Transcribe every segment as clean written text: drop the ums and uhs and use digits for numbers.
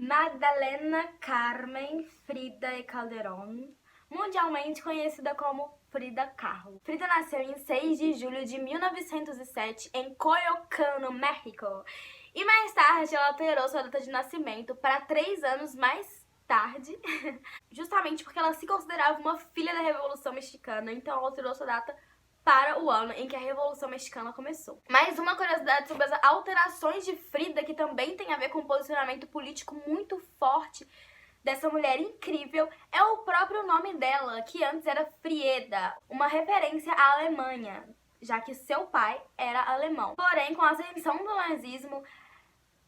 Madalena Carmen Frida Calderón, mundialmente conhecida como Frida Kahlo. Frida nasceu em 6 de julho de 1907 em Coyoacán, no México, e mais tarde ela alterou sua data de nascimento para 3 anos mais tarde, justamente porque ela se considerava uma filha da Revolução Mexicana, então ela alterou sua data para o ano em que a Revolução Mexicana começou. Mais uma curiosidade sobre as alterações de Frida, que também tem a ver com um posicionamento político muito forte dessa mulher incrível, é o próprio nome dela, que antes era Frieda, uma referência à Alemanha, já que seu pai era alemão. Porém, com a ascensão do nazismo,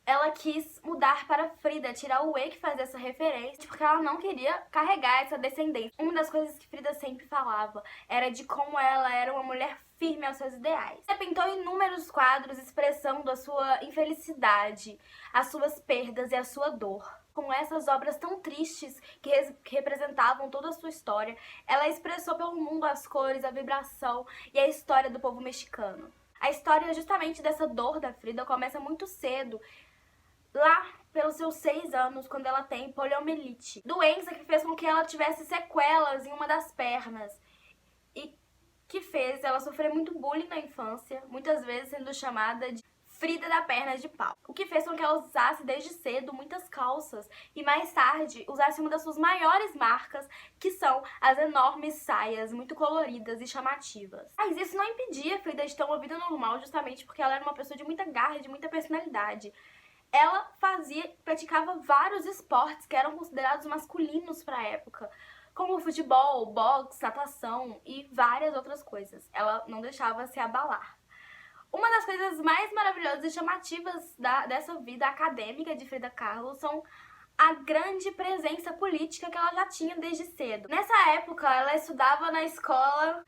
ela quis mudar para Frida, tirar o E que fazia essa referência, porque ela não queria carregar essa descendência. Uma das coisas que Frida sempre falava era de como ela era uma mulher firme aos seus ideais. Ela pintou inúmeros quadros expressando a sua infelicidade, as suas perdas e a sua dor. Com essas obras tão tristes que representavam toda a sua história, ela expressou pelo mundo as cores, a vibração e a história do povo mexicano. A história justamente dessa dor da Frida começa muito cedo, lá pelos seus 6 anos, quando ela tem poliomielite, doença que fez com que ela tivesse sequelas em uma das pernas e que fez ela sofrer muito bullying na infância, muitas vezes sendo chamada de Frida da perna de pau, o que fez com que ela usasse desde cedo muitas calças e mais tarde usasse uma das suas maiores marcas, que são as enormes saias muito coloridas e chamativas. Mas isso não impedia a Frida de ter uma vida normal, justamente porque ela era uma pessoa de muita garra e de muita personalidade. Ela praticava vários esportes que eram considerados masculinos para a época, como futebol, boxe, natação e várias outras coisas. Ela não deixava se abalar. Uma das coisas mais maravilhosas e chamativas dessa vida acadêmica de Frida Kahlo são a grande presença política que ela já tinha desde cedo. Nessa época, ela estudava na Escola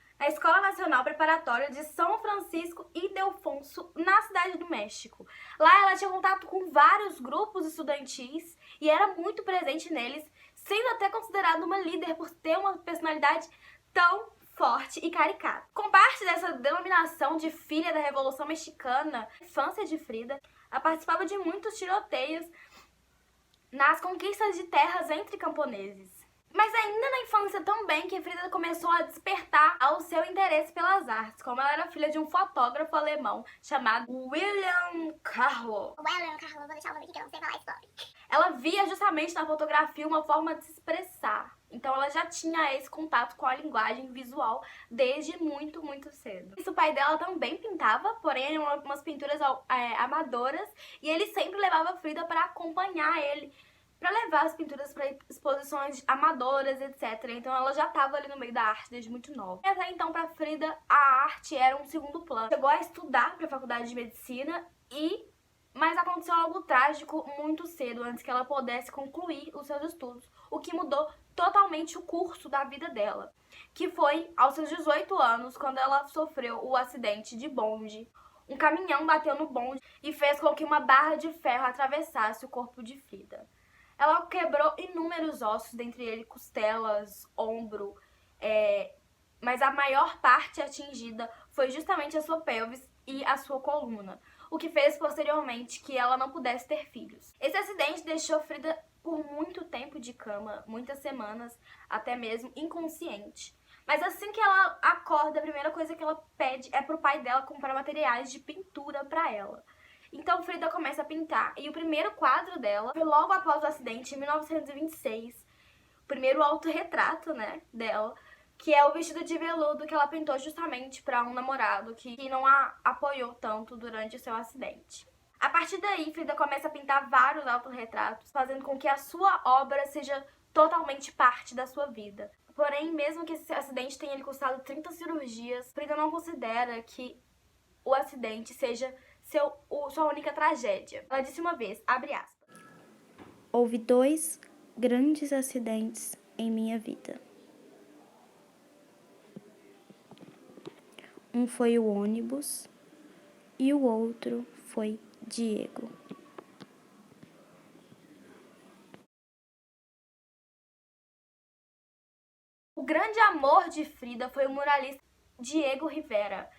Nacional Preparatória de São Francisco Ildefonso, na cidade do México. Lá ela tinha contato com vários grupos estudantis e era muito presente neles, sendo até considerada uma líder por ter uma personalidade tão forte e caricata. Com parte dessa denominação de filha da Revolução Mexicana, a infância de Frida, ela participava de muitos tiroteios nas conquistas de terras entre camponeses. Mas ainda na infância também que Frida começou a despertar ao seu interesse pelas artes, como ela era filha de um fotógrafo alemão chamado William Kahlo. William Kahlo, vou deixar o nome aqui que eu não sei falar esse nome. Ela via justamente na fotografia uma forma de se expressar. Então ela já tinha esse contato com a linguagem visual desde muito, muito cedo. O pai dela também pintava, porém eram umas pinturas amadoras, e ele sempre levava a Frida para acompanhar ele, para levar as pinturas para exposições amadoras, etc. Então ela já estava ali no meio da arte desde muito nova. E até então, para Frida, a arte era um segundo plano. Chegou a estudar para a faculdade de medicina, mas aconteceu algo trágico muito cedo, antes que ela pudesse concluir os seus estudos, o que mudou totalmente o curso da vida dela, que foi aos seus 18 anos, quando ela sofreu o acidente de bonde. Um caminhão bateu no bonde e fez com que uma barra de ferro atravessasse o corpo de Frida. Ela quebrou inúmeros ossos, dentre eles costelas, ombro, mas a maior parte atingida foi justamente a sua pelvis e a sua coluna, o que fez posteriormente que ela não pudesse ter filhos. Esse acidente deixou Frida por muito tempo de cama, muitas semanas, até mesmo inconsciente. Mas assim que ela acorda, a primeira coisa que ela pede é pro pai dela comprar materiais de pintura para ela. Então Frida começa a pintar, e o primeiro quadro dela foi logo após o acidente, em 1926, o primeiro autorretrato, dela, que é o vestido de veludo que ela pintou justamente para um namorado que não a apoiou tanto durante o seu acidente. A partir daí, Frida começa a pintar vários autorretratos, fazendo com que a sua obra seja totalmente parte da sua vida. Porém, mesmo que esse acidente tenha lhe custado 30 cirurgias, Frida não considera que o acidente seja sua única tragédia. Ela disse uma vez, abre aspas: houve 2 grandes acidentes em minha vida. Um foi o ônibus e o outro foi Diego. O grande amor de Frida foi o muralista Diego Rivera,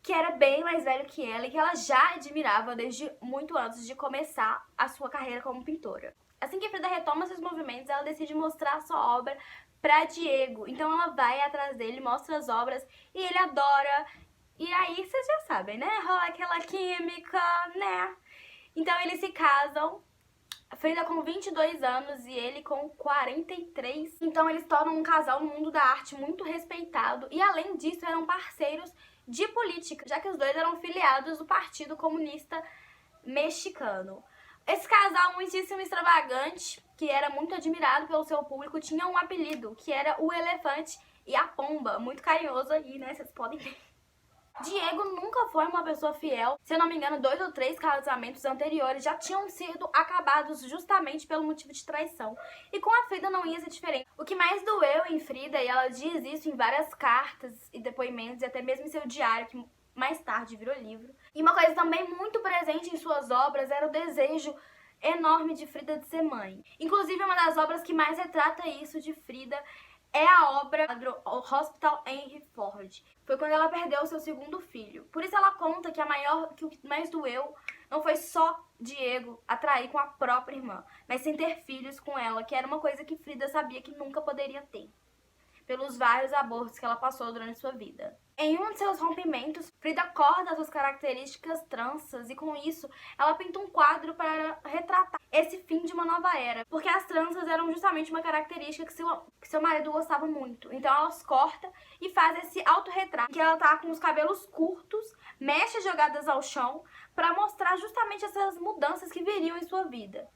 que era bem mais velho que ela e que ela já admirava desde muito antes de começar a sua carreira como pintora. Assim que Frida retoma seus movimentos, ela decide mostrar sua obra pra Diego. Então ela vai atrás dele, mostra as obras e ele adora. E aí vocês já sabem, né? Rola aquela química, né? Então eles se casam. Frida com 22 anos e ele com 43. Então eles tornam um casal no mundo da arte muito respeitado. E além disso, eram parceiros de política, já que os dois eram filiados do Partido Comunista Mexicano. Esse casal muitíssimo extravagante, que era muito admirado pelo seu público, tinha um apelido, que era o Elefante e a Pomba. Muito carinhoso aí, né? Vocês podem ver. Diego nunca foi uma pessoa fiel. Se eu não me engano, 2 ou 3 casamentos anteriores já tinham sido acabados justamente pelo motivo de traição. E com a Frida não ia ser diferente. O que mais doeu em Frida, e ela diz isso em várias cartas e depoimentos, e até mesmo em seu diário, que mais tarde virou livro. E uma coisa também muito presente em suas obras era o desejo enorme de Frida de ser mãe. Inclusive, uma das obras que mais retrata isso de Frida é a obra Hospital Henry Ford. Foi quando ela perdeu seu segundo filho. Por isso ela conta que o que mais doeu não foi só Diego atrair com a própria irmã, mas sem ter filhos com ela, que era uma coisa que Frida sabia que nunca poderia ter, pelos vários abortos que ela passou durante sua vida. Em um de seus rompimentos, Frida corta suas características tranças e com isso ela pinta um quadro para retratar esse fim de uma nova era, porque as tranças eram justamente uma característica que seu marido gostava muito. Então ela os corta e faz esse autorretrato, que ela tá com os cabelos curtos, mechas jogadas ao chão, para mostrar justamente essas mudanças que viriam em sua vida.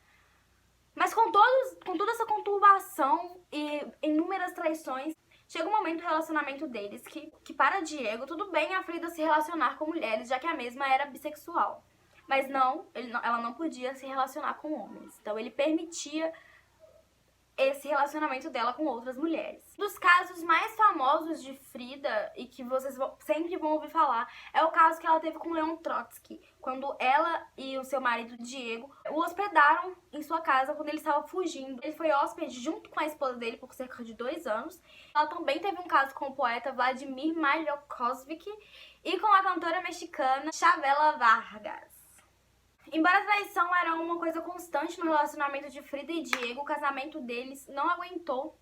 Mas com toda essa conturbação e inúmeras traições, chega um momento do relacionamento deles que para Diego, tudo bem a Frida se relacionar com mulheres, já que a mesma era bissexual. Mas ela não podia se relacionar com homens. Então ele permitia esse relacionamento dela com outras mulheres. Um dos casos mais famosos de Frida, e que vocês sempre vão ouvir falar, é o caso que ela teve com Leon Trotsky, quando ela e o seu marido Diego o hospedaram em sua casa quando ele estava fugindo. Ele foi hóspede junto com a esposa dele por cerca de 2 anos. Ela também teve um caso com o poeta Vladimir Mayakovsky e com a cantora mexicana Chavela Vargas. Embora a traição era uma coisa constante no relacionamento de Frida e Diego, o casamento deles não aguentou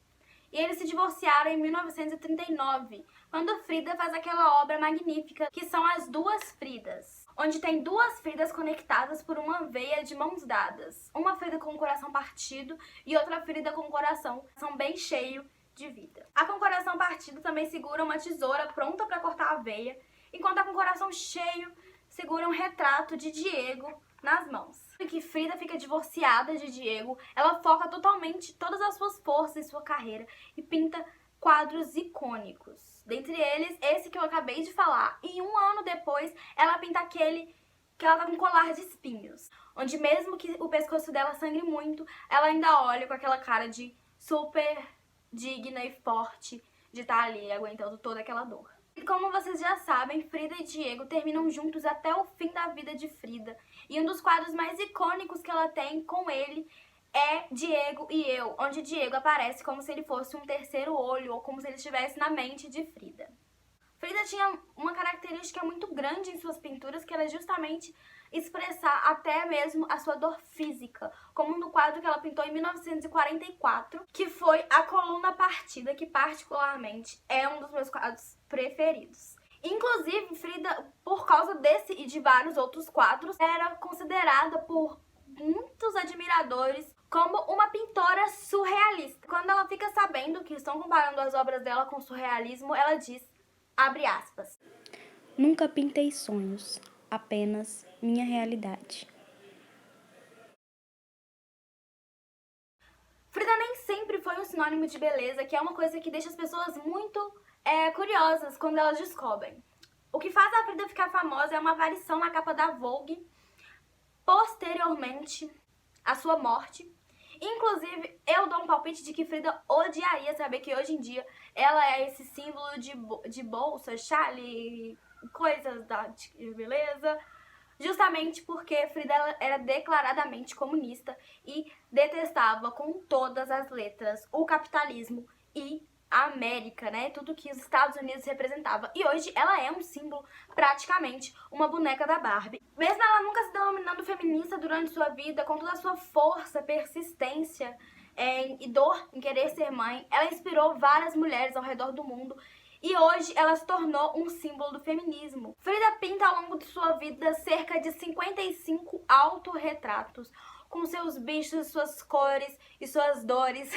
e eles se divorciaram em 1939, quando Frida faz aquela obra magnífica que são As Duas Fridas, onde tem 2 Fridas conectadas por uma veia de mãos dadas, uma Frida com o coração partido e outra Frida com o coração bem cheio de vida. A com o coração partido também segura uma tesoura pronta para cortar a veia, enquanto a com o coração cheio segura um retrato de Diego nas mãos. E que Frida fica divorciada de Diego, ela foca totalmente todas as suas forças em sua carreira e pinta quadros icônicos. Dentre eles, esse que eu acabei de falar. E 1 ano depois, ela pinta aquele que ela tá com um colar de espinhos, onde mesmo que o pescoço dela sangre muito, ela ainda olha com aquela cara de super digna e forte de estar ali aguentando toda aquela dor. E como vocês já sabem, Frida e Diego terminam juntos até o fim da vida de Frida. E um dos quadros mais icônicos que ela tem com ele é Diego e Eu, onde Diego aparece como se ele fosse um terceiro olho, ou como se ele estivesse na mente de Frida. Frida tinha uma característica muito grande em suas pinturas, que era justamente expressar até mesmo a sua dor física, como no quadro que ela pintou em 1944, que foi A Coluna Partida, que particularmente é um dos meus quadros preferidos. Inclusive, Frida, por causa desse e de vários outros quadros, era considerada por muitos admiradores como uma pintora surrealista. Quando ela fica sabendo que estão comparando as obras dela com o surrealismo, ela diz, abre aspas, Nunca pintei sonhos, apenas minha realidade. Frida nem sempre foi um sinônimo de beleza, que é uma coisa que deixa as pessoas muito curiosas quando elas descobrem. O que faz a Frida ficar famosa é uma aparição na capa da Vogue, posteriormente à sua morte. Inclusive, eu dou um palpite de que Frida odiaria saber que hoje em dia ela é esse símbolo de bolsa, chale, coisas de beleza, justamente porque Frida era declaradamente comunista e detestava com todas as letras o capitalismo e a América, né? Tudo que os Estados Unidos representava. E hoje ela é um símbolo, praticamente, uma boneca da Barbie. Mesmo ela nunca se denominando feminista durante sua vida, com toda a sua força, persistência e dor em querer ser mãe, ela inspirou várias mulheres ao redor do mundo. E hoje ela se tornou um símbolo do feminismo. Frida pinta ao longo de sua vida cerca de 55 autorretratos, com seus bichos, suas cores e suas dores,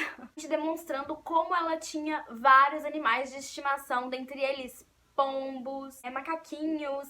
demonstrando como ela tinha vários animais de estimação, dentre eles pombos, macaquinhos,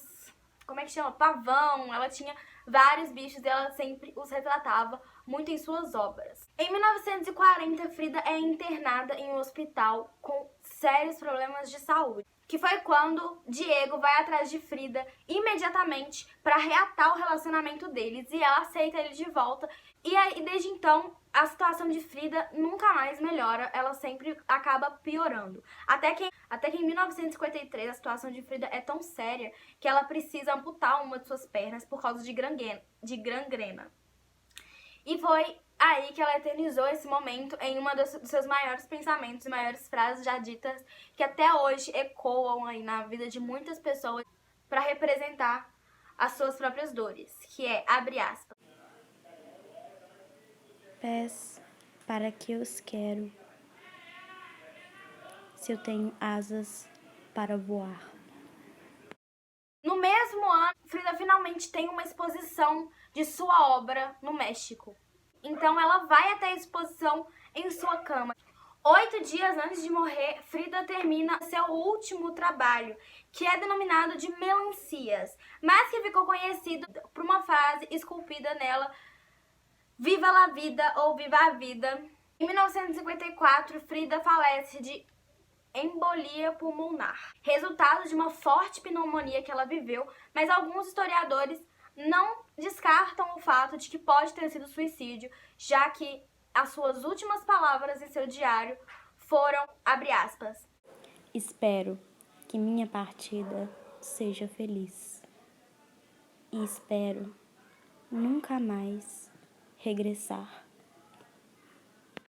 como é que chama? Pavão. Ela tinha vários bichos e ela sempre os retratava muito em suas obras. Em 1940, Frida é internada em um hospital com sérios problemas de saúde, que foi quando Diego vai atrás de Frida imediatamente para reatar o relacionamento deles, e ela aceita ele de volta. E aí, desde então, a situação de Frida nunca mais melhora, ela sempre acaba piorando. Até que em 1953 a situação de Frida é tão séria que ela precisa amputar uma de suas pernas por causa de gangrena. E foi aí que ela eternizou esse momento em uma dos seus maiores pensamentos e maiores frases já ditas, que até hoje ecoam aí na vida de muitas pessoas para representar as suas próprias dores, que é, abre aspas, Pés, para que os quero, se eu tenho asas para voar. No mesmo ano, Frida finalmente tem uma exposição de sua obra no México. Então ela vai até a exposição em sua cama. 8 dias antes de morrer, Frida termina seu último trabalho, que é denominado de Melancias, mas que ficou conhecido por uma frase esculpida nela, Viva la vida ou Viva a vida. Em 1954, Frida falece de embolia pulmonar, resultado de uma forte pneumonia que ela viveu, mas alguns historiadores não descartam o fato de que pode ter sido suicídio, já que as suas últimas palavras em seu diário foram, abre aspas, Espero que minha partida seja feliz. E espero nunca mais regressar.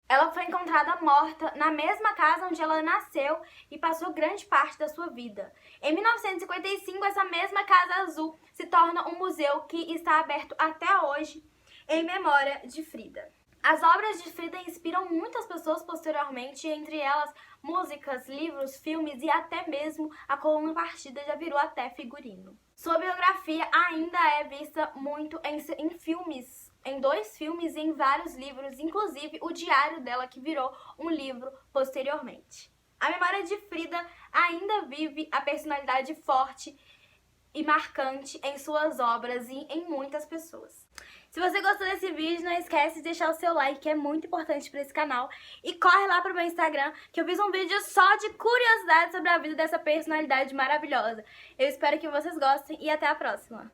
Ela foi encontrada morta na mesma casa onde ela nasceu e passou grande parte da sua vida. Em 1955, essa mesma Casa Azul se torna um museu que está aberto até hoje em memória de Frida. As obras de Frida inspiram muitas pessoas posteriormente, entre elas músicas, livros, filmes e até mesmo a coluna Partida já virou até figurino. Sua biografia ainda é vista muito em filmes, em 2 filmes e em vários livros, inclusive o diário dela, que virou um livro posteriormente. A memória de Frida ainda vive a personalidade forte e marcante em suas obras e em muitas pessoas. Se você gostou desse vídeo, não esquece de deixar o seu like, que é muito importante para esse canal. E corre lá pro meu Instagram, que eu fiz um vídeo só de curiosidades sobre a vida dessa personalidade maravilhosa. Eu espero que vocês gostem e até a próxima!